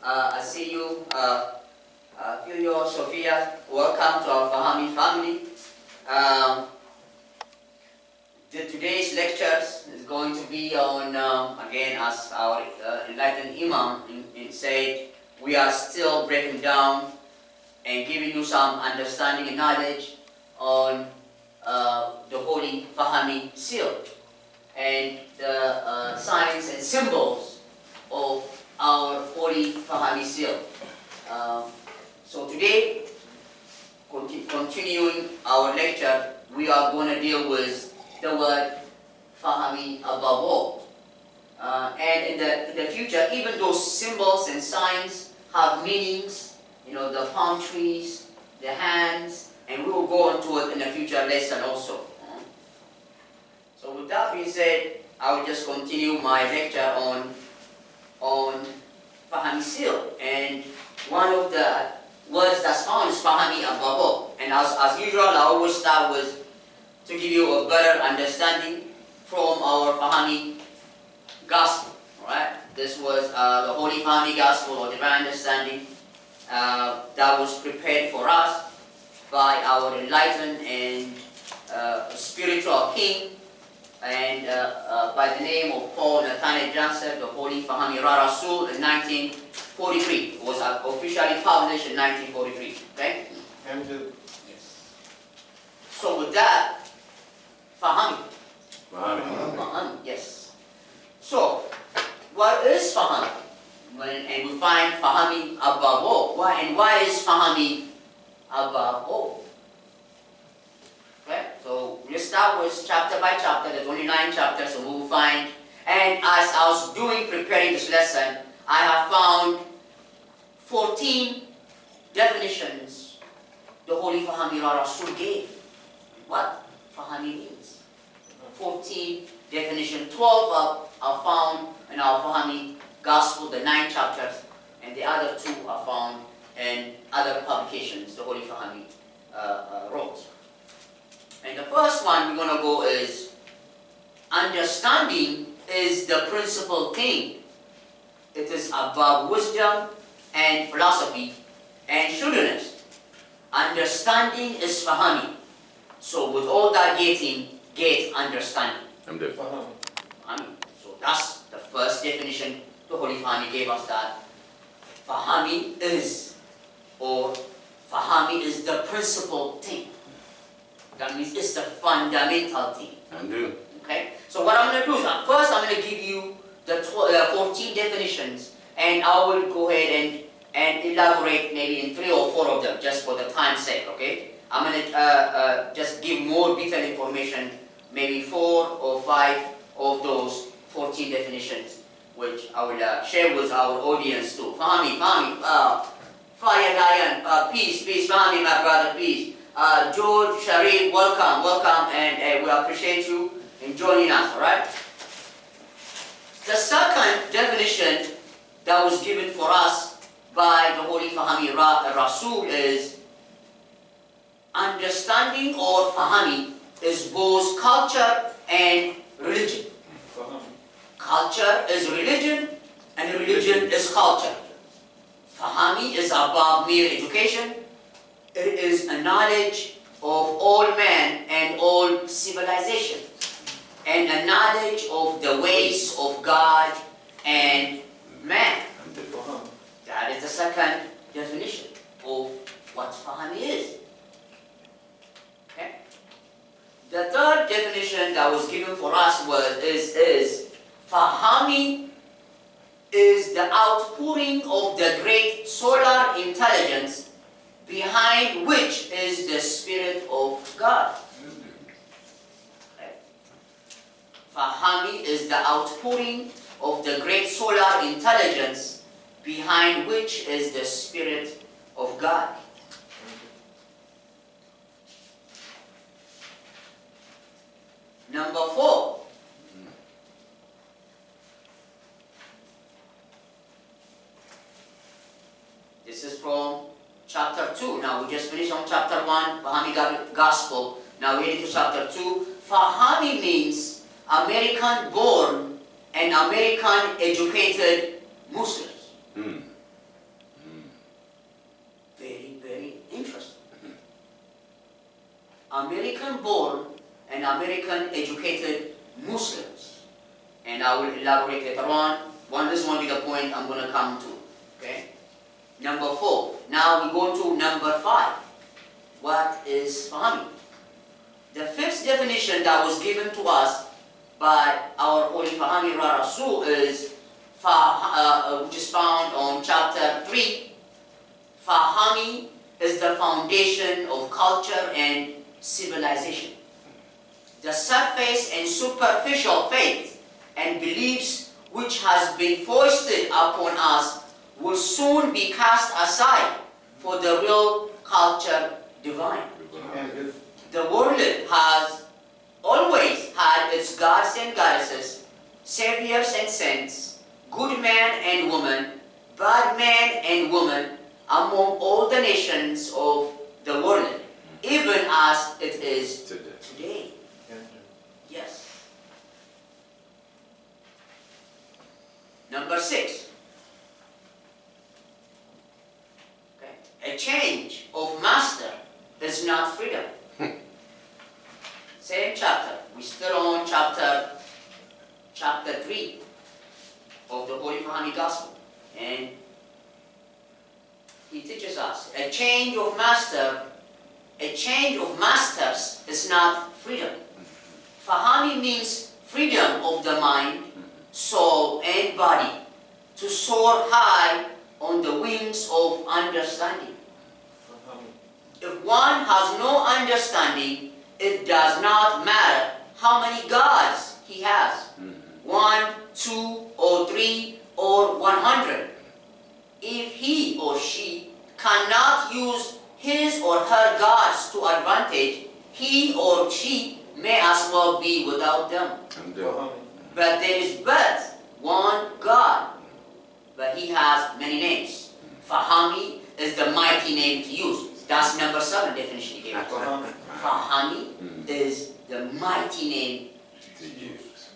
I see you, Filio, Sophia. Welcome to our Fahamme family. Today's lectures is going to be on, again, as our enlightened Imam said, we are still breaking down and giving you some understanding and knowledge on the Holy Fahamme seal and the signs and symbols of our Holy Fahamme seal. So today, continuing our lecture, we are going to deal with the word Fahamme above all. And in the future, even those symbols and signs have meanings, you know, the palm trees, the hands, and we will go on to it in a future lesson also. So with that being said, I will just continue my lecture on Fahamme seal. And one of the words that's found is Fahamme above all. And as usual, I always start with to give you a better understanding from our Fahamme gospel. Alright? This was the Holy Fahamme gospel or divine understanding that was prepared for us by our enlightened and spiritual king, and by the name of Paul Nathaniel Johnson, the Holy Fahamme Rasul in 1943. It was officially published in 1943. Okay? Yes. So with that, Fahamme. Fahamme, yes. So, what is Fahamme? And we find Fahamme above all. Why is Fahamme above all? Okay, so we'll start with chapter by chapter. There's only 9 chapters, so we'll find. And as I was preparing this lesson, I have found 14 definitions the Holy Fahamme Rasul gave. What Fahamme means. 14 definitions. 12 are found in our Fahamme Gospel, the 9 chapters, and the other 2 are found in other publications the Holy Fahamme wrote. And the first one we're going to go is, understanding is the principal thing. It is above wisdom and philosophy and shrewdness. Understanding is Fahamme. So with all that get understanding. Fahamme. So that's the first definition the Holy Fahamme gave us, that Fahamme is, or Fahamme is the principal thing. That means it's the fundamental thing. Okay? So what I'm going to do is, first I'm going to give you the 14 definitions, and I will go ahead and elaborate maybe in 3 or 4 of them, just for the time's sake, okay? I'm going to just give more detailed information, maybe 4 or 5 of those 14 definitions, which I will share with our audience too. Fahamme, Fire Lion, peace, Fahamme, my brother, peace. George, Sharif, welcome, and we appreciate you in joining us, alright? The second definition that was given for us by the Holy Fahamme Rasul is, understanding or Fahamme is both culture and religion. Culture is religion, and religion is culture. Fahamme is above mere education. It is a knowledge of all man and all civilization, and a knowledge of the ways of God and man. That is the second definition of what Fahamme is. Okay? The third definition that was given for us is Fahamme is the outpouring of the great solar intelligence behind which is the Spirit of God. Okay. Fahamme is the outpouring of the great solar intelligence behind which is the Spirit of God. Number 4. This is from chapter 2. Now we just finished on chapter 1, Fahamme Gospel. Now we're into chapter 2. Fahamme means American born and American educated Muslims. American-born and American-educated Muslims. And I will elaborate later on. This will be the point I'm going to come to. Okay? Number 4. Now we go to number 5. What is Fahamme? The 5th definition that was given to us by our Holy Fahamme Rasul is, which is found on chapter 3. Fahamme is the foundation of culture and civilization. The surface and superficial faith and beliefs which has been foisted upon us will soon be cast aside for the real culture divine. The world has always had its gods and goddesses, saviors and saints, good man and woman, bad man and woman, among all the nations of the world, even as it is today. Yes. Number 6. Okay. A change of master is not freedom. Same chapter. We're still on chapter 3 of the Holy Fahamme Gospel. And he teaches us a change of masters is not freedom. Fahamme means freedom of the mind, soul, and body to soar high on the wings of understanding. If one has no understanding, it does not matter how many gods he has. 1, 2, or 3, or 100. If he or she cannot use his or her gods to advantage, he or she may as well be without them. But there is but one God, but he has many names. Fahamme is the mighty name to use. That's number 7 definition he gave us. Fahamme is the mighty name to use.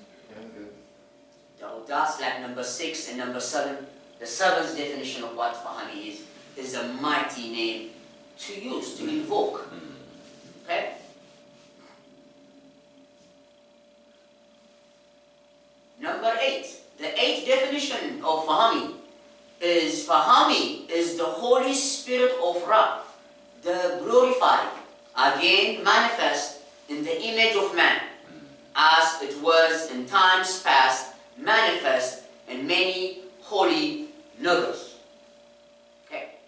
So that's like number 6 and number 7. The 7th definition of what Fahamme is a mighty name to use, to invoke. Okay? Number 8. The 8th definition of Fahamme is the Holy Spirit of Ra, the glorified, again manifest in the image of man, as it was in times past manifest in many holy nuggets. Okay.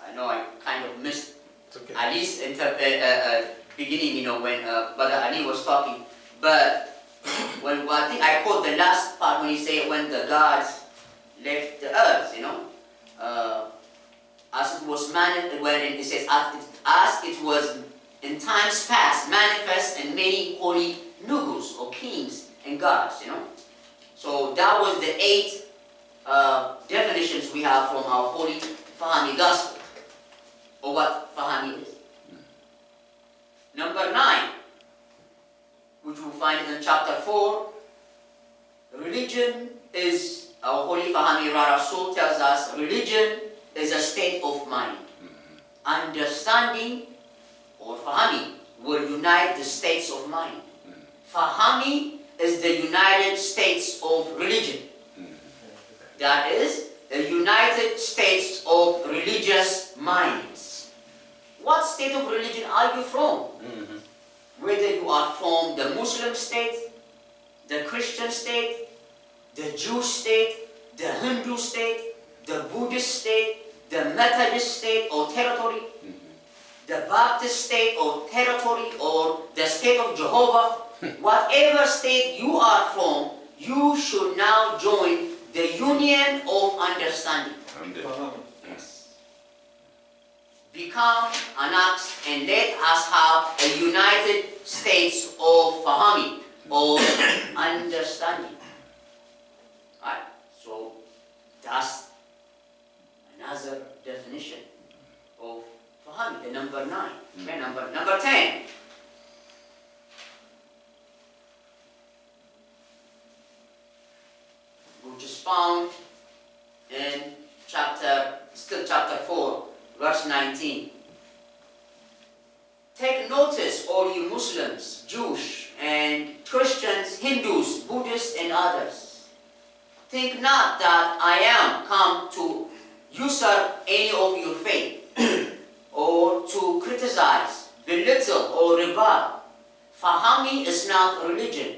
I know I kind of missed at least beginning, when Brother Ali was talking, but when I think I quote the last part when he said when the gods left the earth, as it was when it says as it was in times past manifest in many holy nugus or kings and gods, So that was the 8 definitions we have from our Holy Fahamme Gospel, or what Fahamme is. Number 9, which we'll find in chapter 4, religion is, our Holy Fahamme Rasul tells us, religion is a state of mind. Understanding, or Fahamme, will unite the states of mind. Fahamme is the United States of religion. That is, the United States of religious minds. What state of religion are you from? Whether you are from the Muslim state, the Christian state, the Jewish state, the Hindu state, the Buddhist state, the Methodist state or territory, the Baptist state or territory, or the state of Jehovah, whatever state you are from, you should now join the union of understanding. Yes. Become an axe and let us have a United States of Fahamme, or understanding. Alright, so that's another definition of Fahamme, the number 9. Okay, number 10. Which is found in chapter 4, verse 19. Take notice, all you Muslims, Jews and Christians, Hindus, Buddhists and others. Think not that I am come to usurp any of your faith or to criticize, belittle or revile. Fahamme is not religion.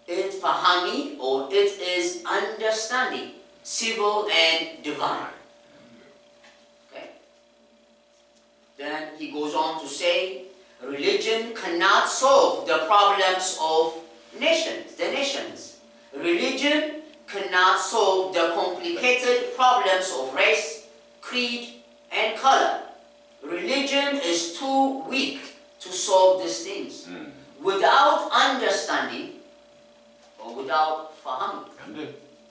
Fahamme, or it is understanding, civil and divine. Okay? Then he goes on to say, religion cannot solve the problems of nations, the nations. Religion cannot solve the complicated problems of race, creed, and color. Religion is too weak to solve these things. Without understanding, or without fahamme,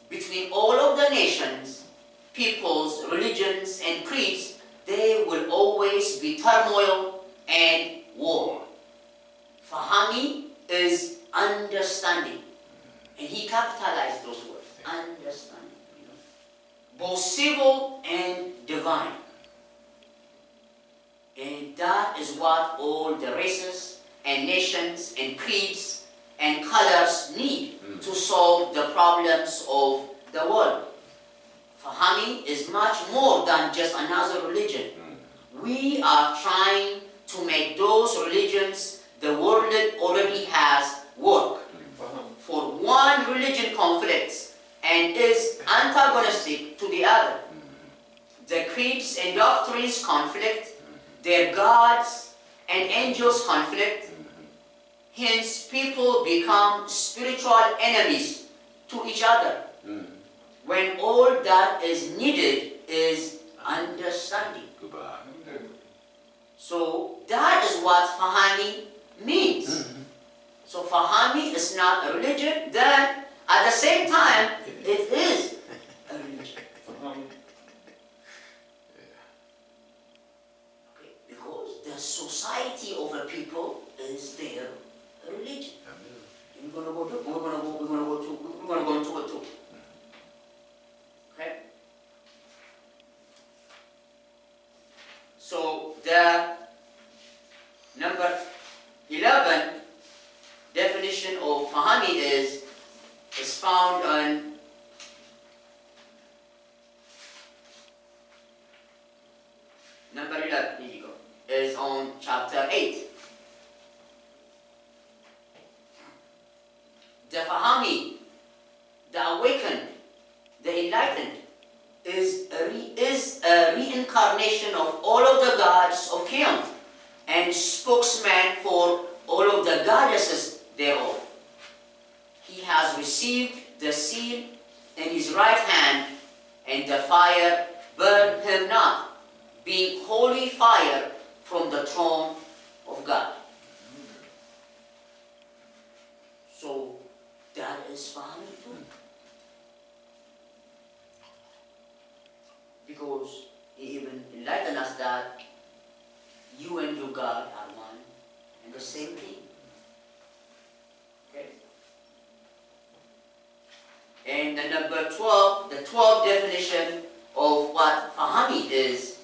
between all of the nations, peoples, religions, and creeds, there will always be turmoil and war. Fahamme is understanding. And he capitalized those words. Understanding. Both civil and divine. And that is what all the races and nations and creeds and colors need to solve the problems of the world. Fahamme is much more than just another religion. We are trying to make those religions the world already has work. For one religion conflicts and is antagonistic to the other. The creeds and doctrines conflict, their gods and angels conflict. Hence, people become spiritual enemies to each other. When all that is needed is understanding. So that is what Fahamme means. So Fahamme is not a religion, then at the same time it is a religion. Okay, because the society of a people is their religion. We're gonna go into it too. Okay? So the number 11 definition of Fahamme is found on number 11, here you go, is on chapter 8. The Fahamme, the awakened, the enlightened, is a reincarnation of all of the gods of Qiyam and spokesman for all of the goddesses thereof. He has received the seal in his right hand, and the fire burned him not, being holy fire from the throne of God. So that is Fahamme too. Because he even enlightened us that you and your God are one and the same thing. Okay? And the number 12, the 12th definition of what Fahamme is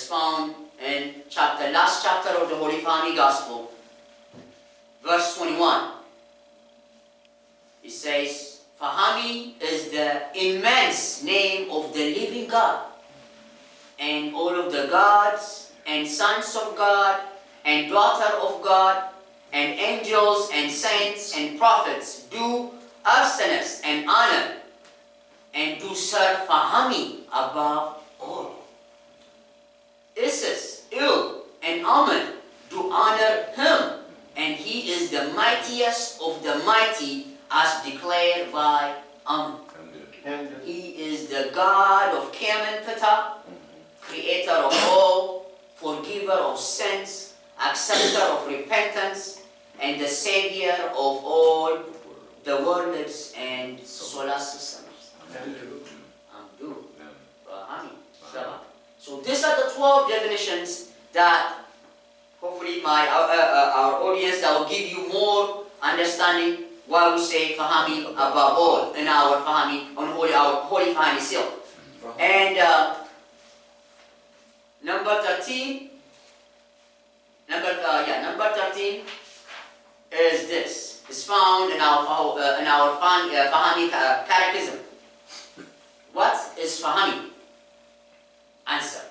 found in last chapter of the Holy Fahamme Gospel, verse 21. It says, Fahamme is the immense name of the living God, and all of the gods and sons of God and daughter of God and angels and saints and prophets do abstinence and honor and do serve Fahamme above all. Isis, Il, and Amen do honor him, and he is the mightiest of the mighty, as declared by Amen. He is the God of Qiyam and Ptah, creator of all, forgiver of sins, acceptor of repentance, and the savior of all the worlds and solar systems. Amdu. So these are the 12 definitions that hopefully our audience, that will give you more understanding why we say Fahamme above all in our Fahamme, on our Holy Fahamme seal. And number 13 Number 13 is this. It's found in our Fahamme catechism. What is Fahamme? Answer.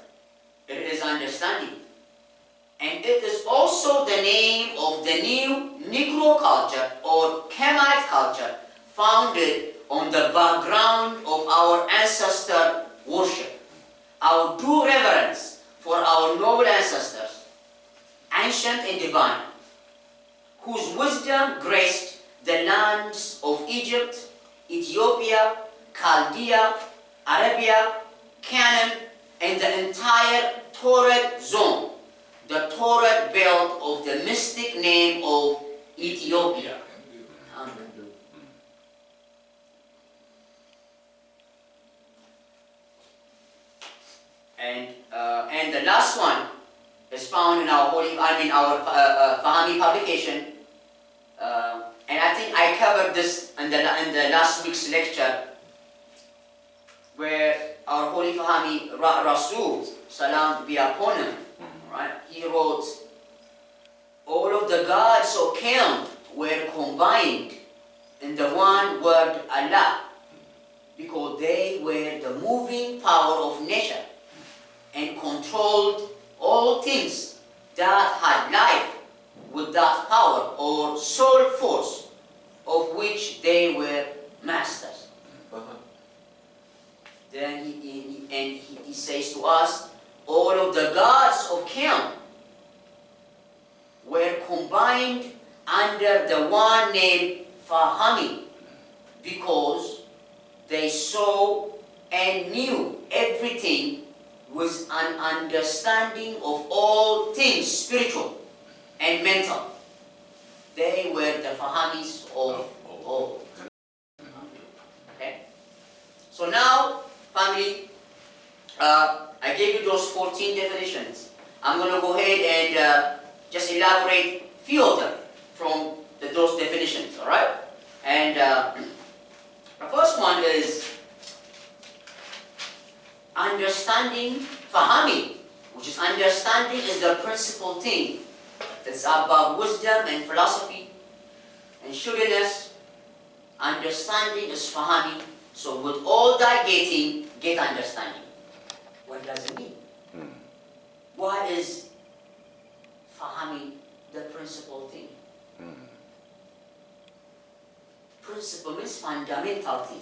It is understanding. And it is also the name of the new Negro culture or Kemite culture founded on the background of our ancestor worship. Our due reverence for our noble ancestors, ancient and divine, whose wisdom graced the lands of Egypt, Ethiopia, Chaldea, Arabia, Canaan, and the entire torrid zone, the torrid belt of the mystic name of Ethiopia. And the last one is found in our Fahamme publication, and I think I covered this in the last week's lecture, where our Holy Fahamme Rasul, salam be upon him, right? He wrote, all of the gods of Cam were combined in the one word Allah, because they were the moving power of nature and controlled all things that had life with that power or soul force of which they were masters. Then he says to us, all of the gods of Cam were combined under the one named Fahamme, because they saw and knew everything with an understanding of all things spiritual and mental. They were the Fahammis of all. Okay? So now, family, I gave you those 14 definitions. I'm going to go ahead and just elaborate a few of them from those definitions, alright? And the first one is understanding Fahamme, which is understanding is the principal thing that's above wisdom and philosophy and sureness. Understanding is Fahamme. So with all that getting, get understanding. What does it mean? Why is Fahamme the principal thing? Principle means fundamental thing.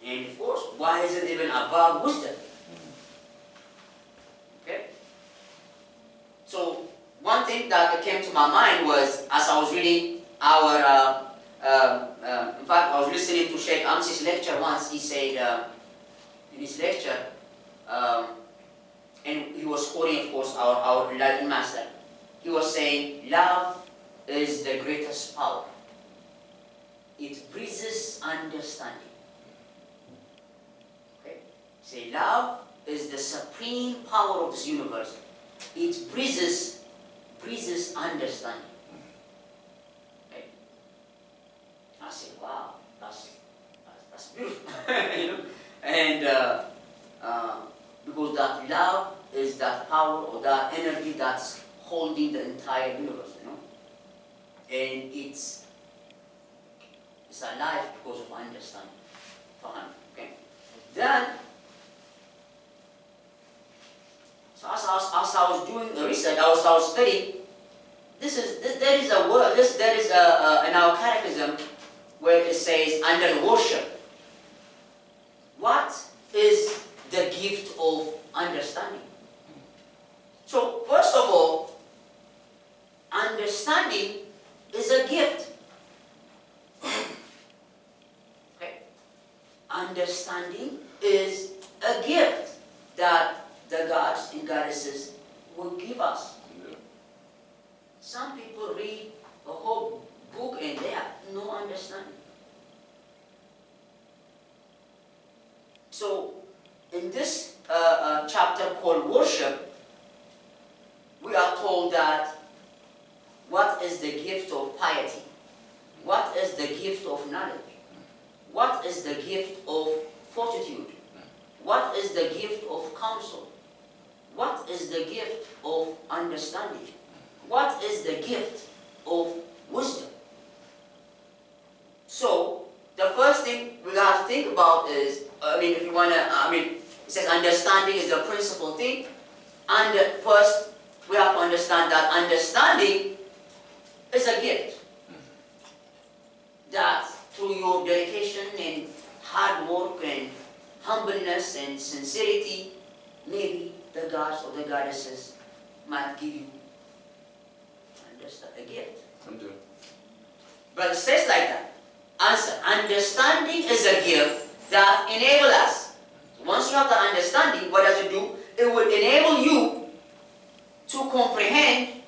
And of course, why is it even above wisdom? Okay? So, one thing that came to my mind was, as I was reading our, in fact, I was listening to Sheikh Amsi's lecture once. He said in his lecture, and he was quoting, of course, our enlightened master. He was saying, love is the greatest power. It breathes understanding. Say, love is the supreme power of this universe. It breathes understanding. Okay? I said, wow, that's beautiful. You know? And because that love is that power or that energy that's holding the entire universe, you know? And it's alive because of understanding. Okay? Then, so as I was doing the research, I was studying. There is a word. There is in our catechism where it says under worship. What is the gift of understanding? So first of all, understanding is a gift. Okay? Understanding is a gift that the gods and goddesses will give us. Yeah. Some people read a whole book and they have no understanding. So, in this chapter called worship, we are told that what is the gift of piety? What is the gift of knowledge? What is the gift of fortitude? What is the gift of counsel? what is the gift of understanding? What is the gift of wisdom? So, the first thing we have to think about is, if you want to, it says understanding is the principal thing. And first, we have to understand that understanding is a gift. That through your dedication and hard work and humbleness and sincerity, maybe the gods or the goddesses might give you a gift. But it says like that. Answer. Understanding is a gift that enables us. Once you have the understanding, what does it do? It will enable you to comprehend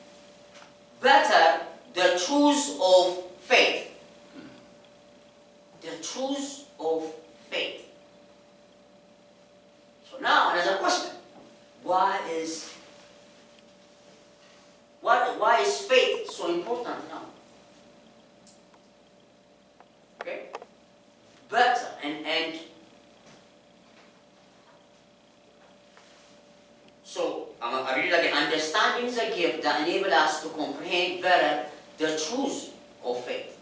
better the truths of faith. The truths of faith. So now, another question. Why is faith so important now? Okay? Better and so I read it again. Understanding is a gift that enables us to comprehend better the truths of faith.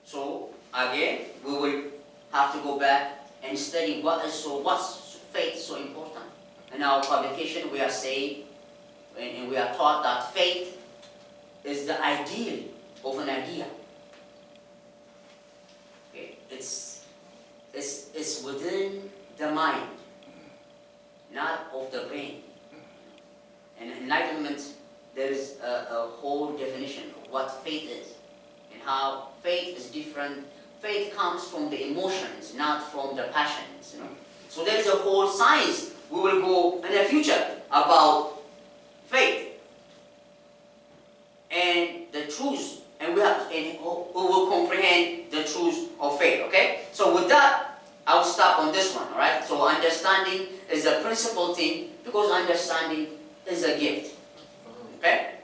So again, we will have to go back and study what's faith so important. In our publication, we are saying, and we are taught that faith is the ideal of an idea. Okay? It's within the mind, not of the brain. In enlightenment, there is a whole definition of what faith is and how faith is different. Faith comes from the emotions, not from the passions. So there is a whole science we will go in the future about faith and the truths, and we will comprehend the truths of faith. Okay. So with that, I will stop on this one. All right. So understanding is the principal thing because understanding is a gift. Okay.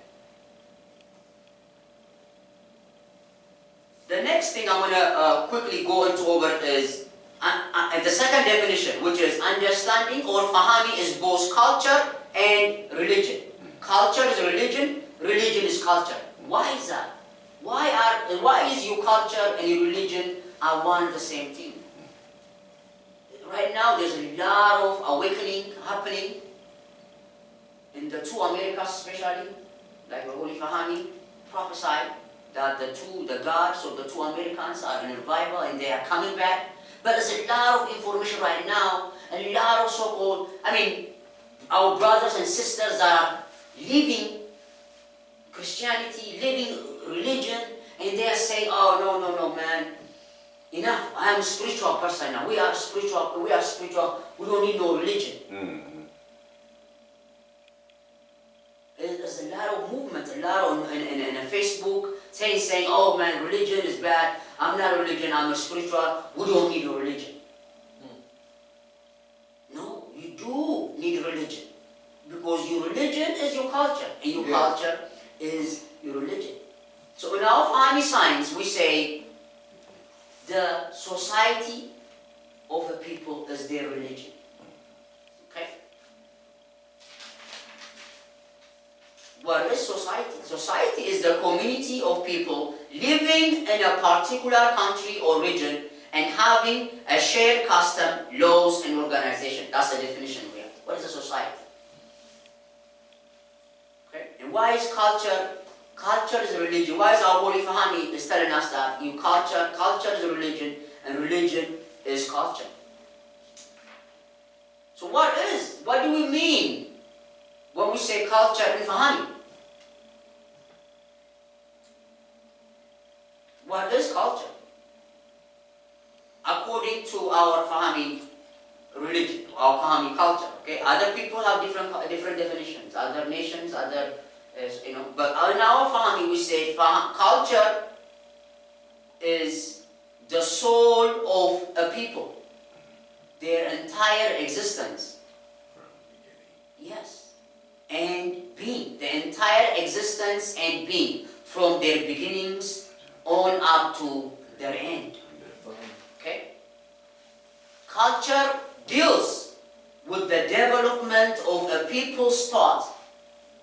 The next thing I'm going to quickly go into over is the second definition, which is understanding or Fahamme is both culture and religion. Culture is religion, religion is culture. Why is that? Why is your culture and your religion are one and the same thing? Right now there's a lot of awakening happening in the two Americas especially, like the Holy Fahamme prophesied that the gods of the two Americans are in revival and they are coming back. But there's a lot of information right now, a lot of so-called, our brothers and sisters that are living Christianity, living religion, and they are saying, oh, no, man, enough, I am a spiritual person now. We are spiritual, we don't need no religion. Mm-hmm. There's a lot of movement, a lot on in Facebook saying, oh man, religion is bad. I'm not a religion, I'm a spiritual. We don't need a religion. No, you do need religion. Because your religion is your culture, and your culture is your religion. So in our Fahamme science, we say the society of the people is their religion. Okay? What is society? Society is the community of people living in a particular country or region and having a shared custom, laws, and organization. That's the definition we have. What is a society? Okay. And why is culture? Culture is a religion. Why is our Holy Fahamme is telling us that culture is a religion, and religion is culture? So what do we mean when we say culture in Fahamme? What is culture? According to our Fahamme religion, our Fahamme culture. Okay, other people have different definitions. Other nations, but in our Fahamme we say culture is the soul of a people, their entire existence. Yes, and being, the entire existence and being, from their beginnings on up to their end. Okay? Culture deals with the development of a people's thought,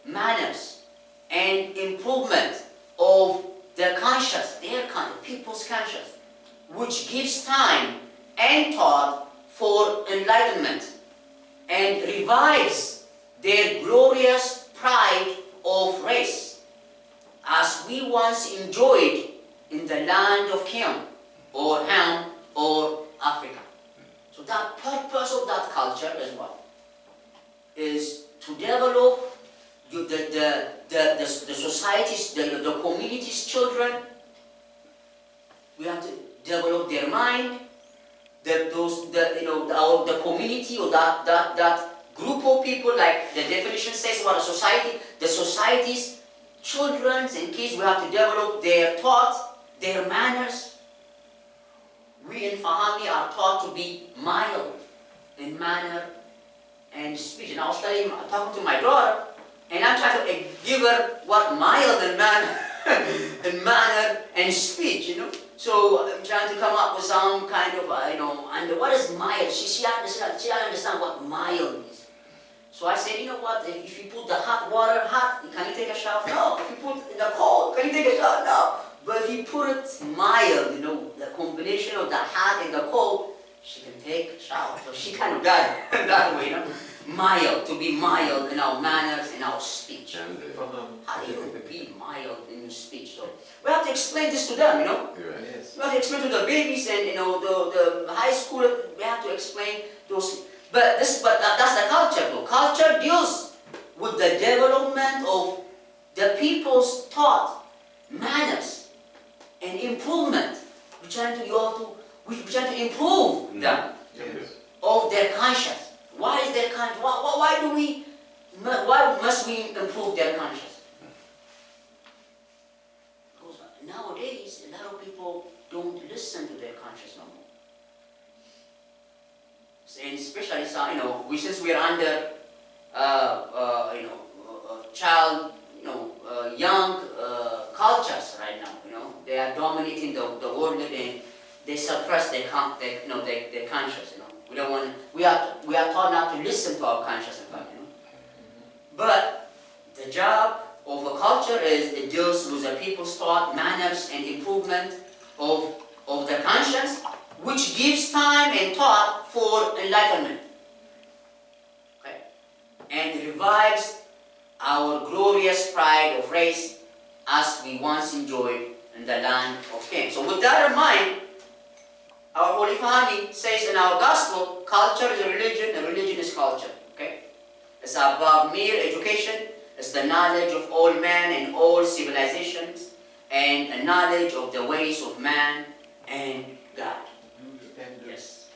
manners, and improvement of their conscience, people's conscience, which gives time and thought for enlightenment and revives their glorious pride of race, as we once enjoyed in the land of Kim, or Ham, or Africa. So that purpose of that culture as well is to develop the society's, the community's children. We have to develop their mind, the community, or that group of people, like the definition says about a society, the society's children and kids. We have to develop their thought, their manners. We in Fahamme are taught to be mild in manner and speech. And I was talking to my daughter, and I'm trying to give her what mild in manner, in manner and speech, you know. So I'm trying to come up with some kind of, and what is mild? She doesn't understand what mild is. So I said, you know what, if you put the hot water hot, can you take a shower? No. If you put it in the cold, can you take a shower? No. But if you put it mild, the combination of the hot and the cold, she can take a shower. So she kind of got it that way, mild, to be mild in our manners and our speech. How do you be mild in your speech? So we have to explain this to them, Yes. We have to explain to the babies and the high school. We have to explain those. But that's the culture, though. Culture deals with the development of the people's thought, manners, and improvement. We're trying to improve them of their conscience. Why is their conscience? Why must we improve their conscience? Because nowadays a lot of people don't listen to their conscience no more. And especially, since we are under, child, young cultures right now. They are dominating the world, and they suppress their conscience. We don't want. We are taught not to listen to our conscience, in fact. But the job of a culture is it deals with the people's thought, manners, and improvement of the conscience, which gives time and thought for enlightenment. Okay? And revives our glorious pride of race as we once enjoyed in the land of Canaan. So with that in mind, our Holy Fahamme says in our gospel, culture is a religion, and religion is culture. Okay? It's above mere education. It's the knowledge of all men and all civilizations, and a knowledge of the ways of man and God. Yes.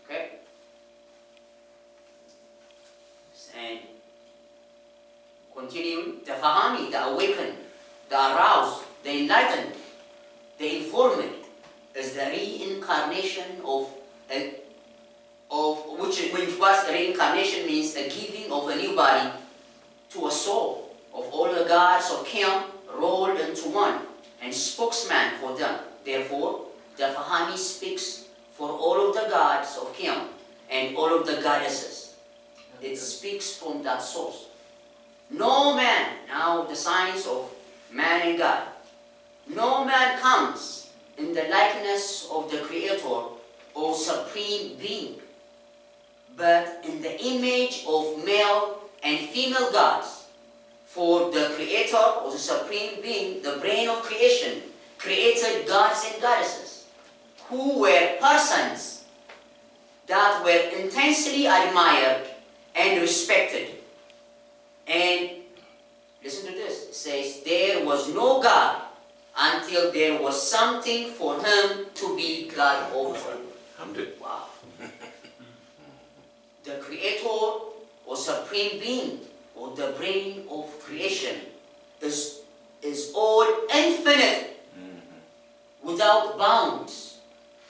Okay? And continuing, the Fahamme, the awakened, the aroused, the enlightened, the informed, is the reincarnation of what reincarnation means, a giving of a new body to a soul of all the gods of Kim rolled into one, and spokesman for them. Therefore, the Fahamme speaks for all of the gods of Kim and all of the goddesses. It speaks from that source. No man, now the science of man and God, no man comes in the likeness of the Creator or Supreme Being, but in the image of male and female gods. For the Creator or the Supreme Being, the brain of creation, created gods and goddesses, who were persons that were intensely admired and respected. And listen to this, it says, there was no God until there was something for him to be God over. Wow. The Creator or Supreme Being or the brain of creation is all infinite, without bounds,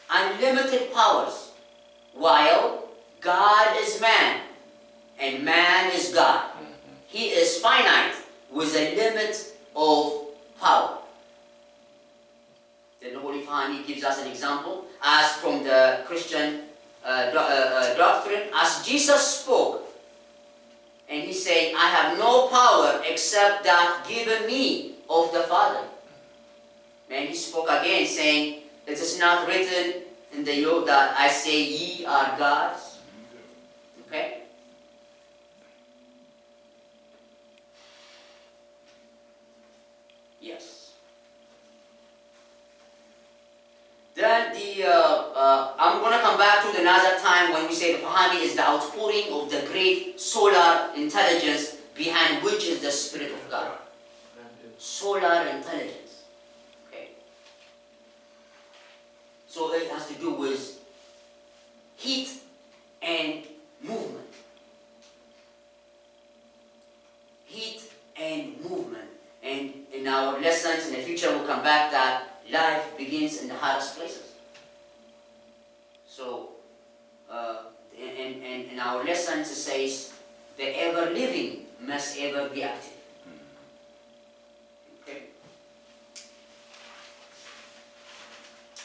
unlimited powers, while God is man and man is God. He is finite with a limit of power. Fahamme gives us an example, as from the Christian doctrine, as Jesus spoke, and he said, I have no power except that given me of the Father. And he spoke again, saying, it is not written in the law that I say ye are gods. Okay? Yes. Then I'm going to come back to another time when we say the Fahamme is the outpouring of the great solar intelligence behind which is the Spirit of God. Solar intelligence. Okay. So it has to do with heat and movement. Heat and movement. And in our lessons in the future we'll come back that life begins in the hardest places. So in our lessons it says the ever living must ever be active. Okay.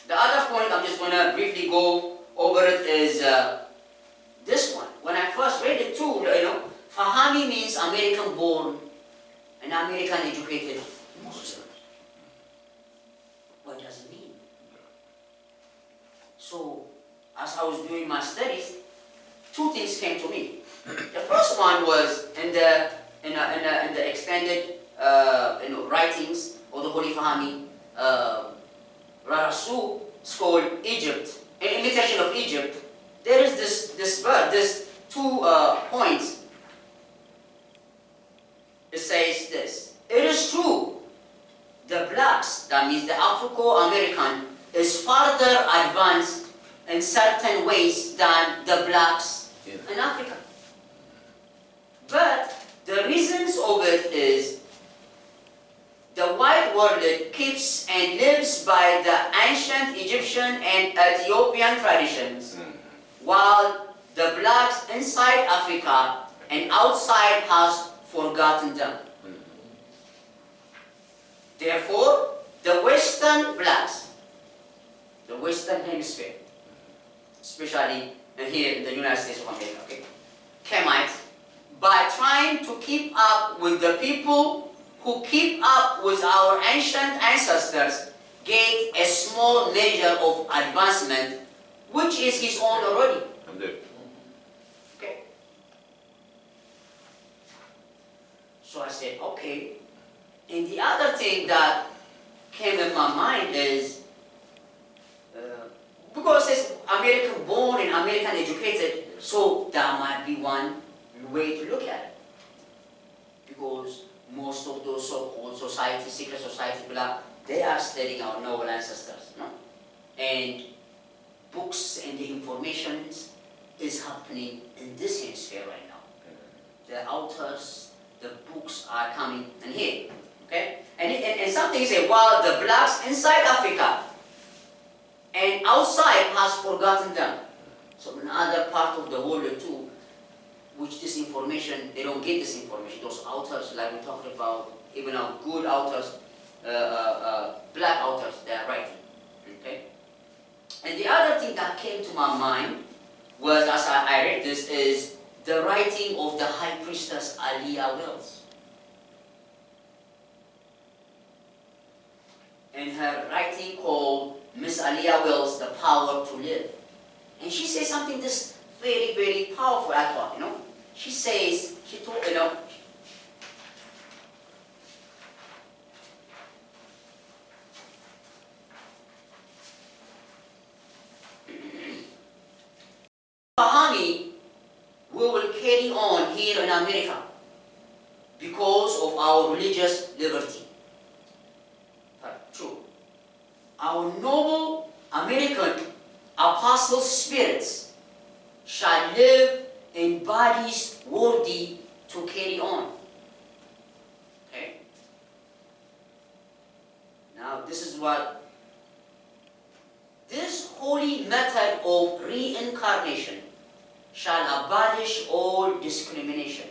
The other point I'm just going to briefly go over it is this one. When I first read it too, Fahamme means American born and American educated Muslim. What does it mean? So, as I was doing my studies, two things came to me. The first one was in the extended writings of the Holy Fahamme, Rarasu, it's called Egypt, an imitation of Egypt. There is this verse, this 2 points. It says this: it is true, the blacks, that means the Afro-American, is further advanced in certain ways than the blacks in Africa. But the reasons of it is the white world keeps and lives by the ancient Egyptian and Ethiopian traditions, while the blacks inside Africa and outside has forgotten them. Therefore, the Western blacks, the Western hemisphere, especially here in the United States of America, okay, Kemites, by trying to keep up with the people who keep up with our ancient ancestors, get a small measure of advancement, which is his own already. Okay. So I said, okay. And the other thing that came in my mind is, because it's American born and American educated, so that might be one way to look at it. Because most of those so-called society, secret society, black, they are studying our noble ancestors, no? And books and the information is happening in this hemisphere right now. The authors, the books are coming in here, okay? And some things say, while the blacks inside Africa and outside has forgotten them. So in other part of the world too, which this information, they don't get this information. Those authors, like we talked about, even our good authors, black authors, they are writing, okay? And the other thing that came to my mind was, as I read this, is the writing of the High Priestess Aliyah Wells. In her writing called Miss Aliyah Wells, The Power to Live. And she says something this very, very powerful, I thought, She says, she told, Fahamme, we will carry on here in America because of our religious liberty. True. Our noble American apostle spirits shall live in bodies worthy to carry on. Okay? Now this is what this holy method of reincarnation shall abolish all discrimination.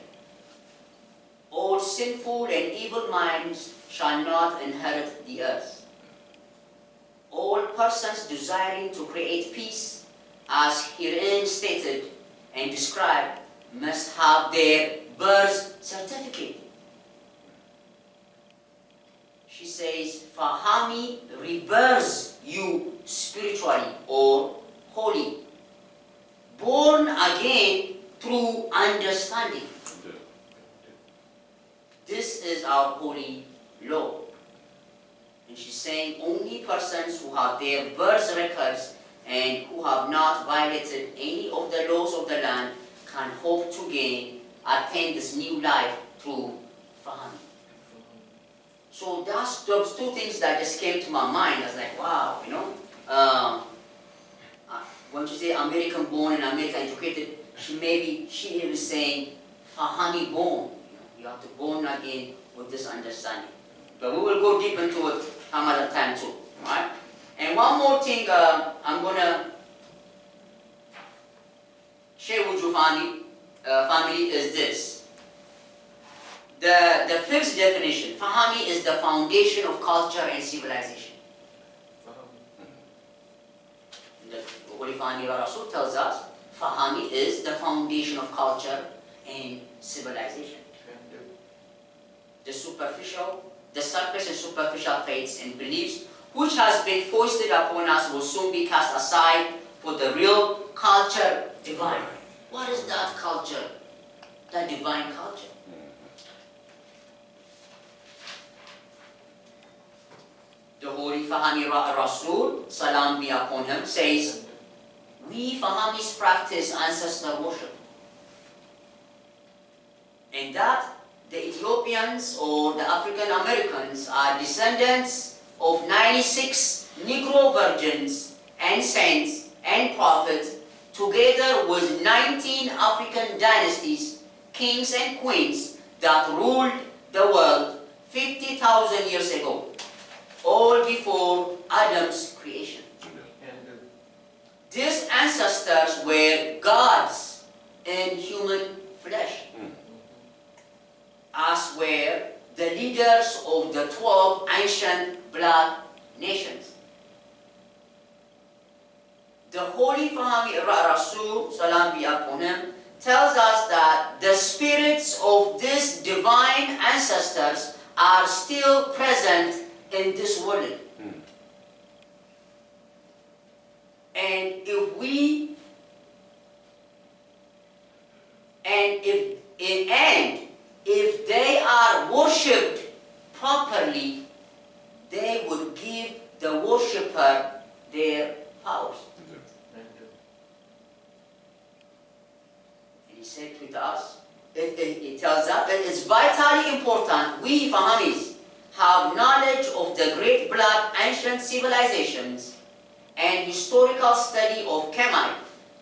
All sinful and evil minds shall not inherit the earth. all persons desiring to create peace, as herein stated and described, must have their birth certificate. She says, Fahamme rebirths you spiritually or holy, born again through understanding. This is our holy law. And she's saying only persons who have their birth records and who have not violated any of the laws of the land can hope to attain this new life through Fahamme. So that's those two things that just came to my mind. I was like, wow, you know. When you say American born and American educated, she is saying Fahamme born. You have to born again with this understanding. But we will go deep into it some other time too. Right? And one more thing I'm gonna share with you, family, is this. The fifth definition, Fahamme is the foundation of culture and civilization. The Holy Fahamme Rasul tells us, Fahamme is the foundation of culture and civilization. The surface and superficial faiths and beliefs which has been foisted upon us will soon be cast aside for the real culture divine. What is that culture? That divine culture. The Holy Fahamme Rasul, salam be upon him, says, we Fahammis practice ancestor worship. And that the Ethiopians or the African Americans are descendants of 96 Negro virgins and saints and prophets, together with 19 African dynasties, kings and queens that ruled the world 50,000 years ago, all before Adam's creation. These ancestors were gods in human flesh, as were the leaders of the 12 ancient black nations. The Holy Fahamme Rasul, salam be upon him, tells us that the spirits of these divine ancestors are still present in this world. And if they are worshipped properly, they will give the worshipper their powers. And he said with us, it tells us that it's vitally important we Fahammis have knowledge of the great black ancient civilizations and historical study of Kemet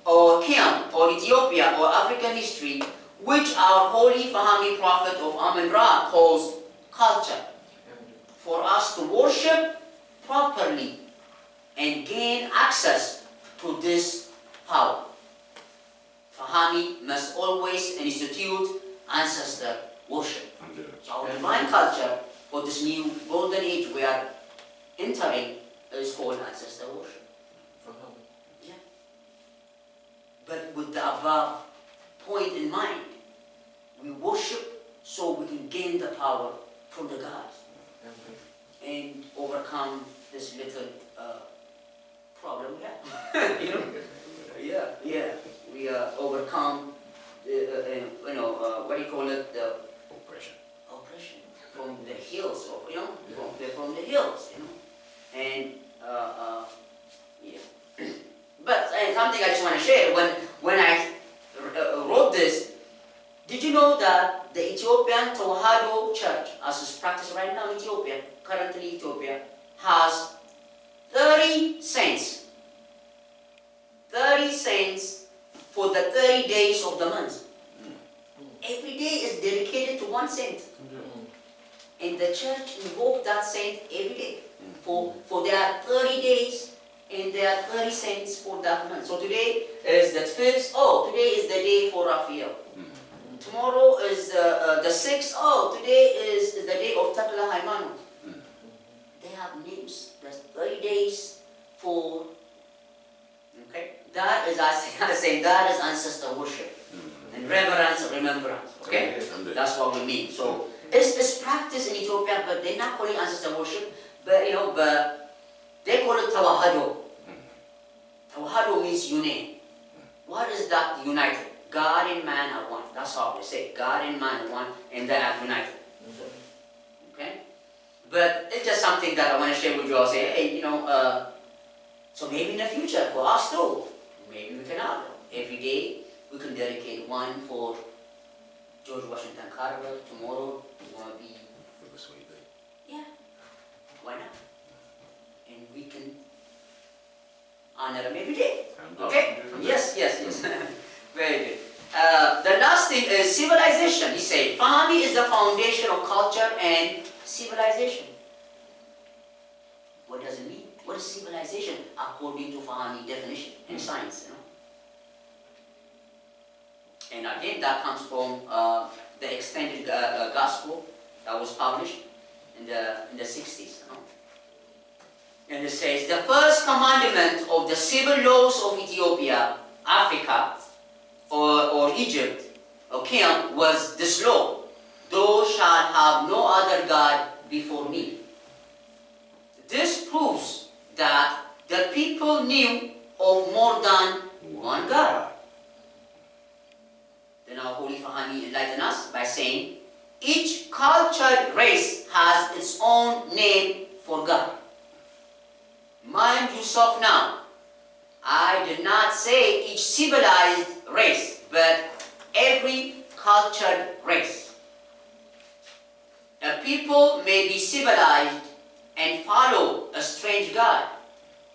or Kem or Ethiopia or African history, which our Holy Fahamme Prophet of Amun-Ra calls culture, for us to worship properly and gain access to this power. Fahamme must always institute ancestor worship. So our divine culture for this new golden age we are entering is called ancestor worship. Yeah. But with the above point in mind, we worship so we can gain the power from the gods and overcome this little problem we have. You know? Yeah. We overcome, what do you call it? The oppression from the hills, from the hills, and yeah. But something I just want to share. When I wrote this, did you know that the Ethiopian Tawhado Church, as is practiced right now in Ethiopia, currently Ethiopia, has 30 saints. 30 saints for the 30 days of the month. Every day is dedicated to one saint. And the church invokes that saint every day. For there are 30 days and there are 30 saints for that month. So today is the 5th. Oh, today is the day for Raphael. Tomorrow is the 6th. Oh, today is the day of Takla Haimanu. They have names. There's 30 days for, okay? That is, I say, that is ancestor worship. And reverence, remembrance, okay? That's what we mean. So, it's practiced in Ethiopia, but they're not calling ancestor worship, but but they call it tawahado. Tawahado means unite. What is that united? God and man are one. That's how we say. God and man are one, and they are united. Okay? But it's just something that I want to share with you. I'll say, hey, so maybe in the future, for us too, maybe we can have every day, we can dedicate one for George Washington Carver. Tomorrow, it's going to be... Yeah. Why not? And we can honor him every day. Okay? Yes. Very good. The last thing is civilization. He said, Fahamme is the foundation of culture and civilization. What does it mean? What is civilization according to Fahamme definition in science? And again, that comes from the extended gospel that was published in the 60s. And it says, the first commandment of the civil laws of Ethiopia, Africa, or Egypt, or Kim, was this law: thou shalt have no other God before me. This proves that the people knew of more than one God. Then our Holy Fahamme enlightened us by saying, each cultured race has its own name for God. Mind yourself now, I did not say each civilized race, but every cultured race. A people may be civilized and follow a strange God,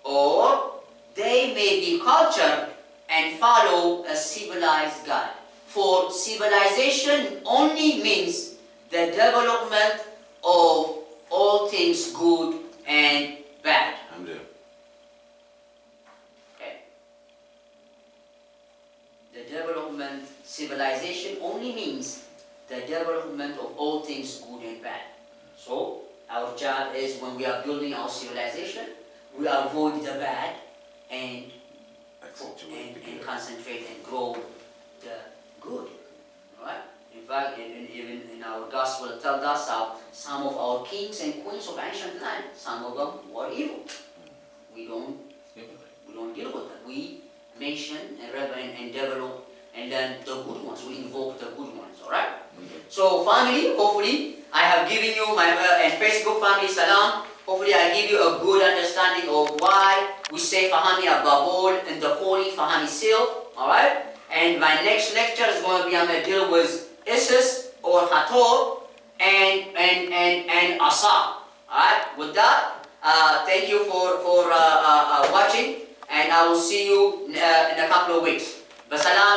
or they may be cultured and follow a civilized God. For civilization only means the development of all things good and bad. Okay. The development, civilization only means the development of all things good and bad. So, our job is, when we are building our civilization, we avoid the bad and concentrate and grow the good. Alright? In fact, even in our gospel, it tells us how some of our kings and queens of ancient land, some of them were evil. We don't deal with that. We mention and develop, and then the good ones. We invoke the good ones. Alright? So, family, hopefully, I have given you my and Facebook family salam. Hopefully, I give you a good understanding of why we say Fahamme above all in the holy Fahamme seal. Alright? And my next lecture is going to be, I'm going to deal with Isis or Hathor and Asa. Alright? With that, thank you for watching, and I will see you in a couple of weeks. Basalam.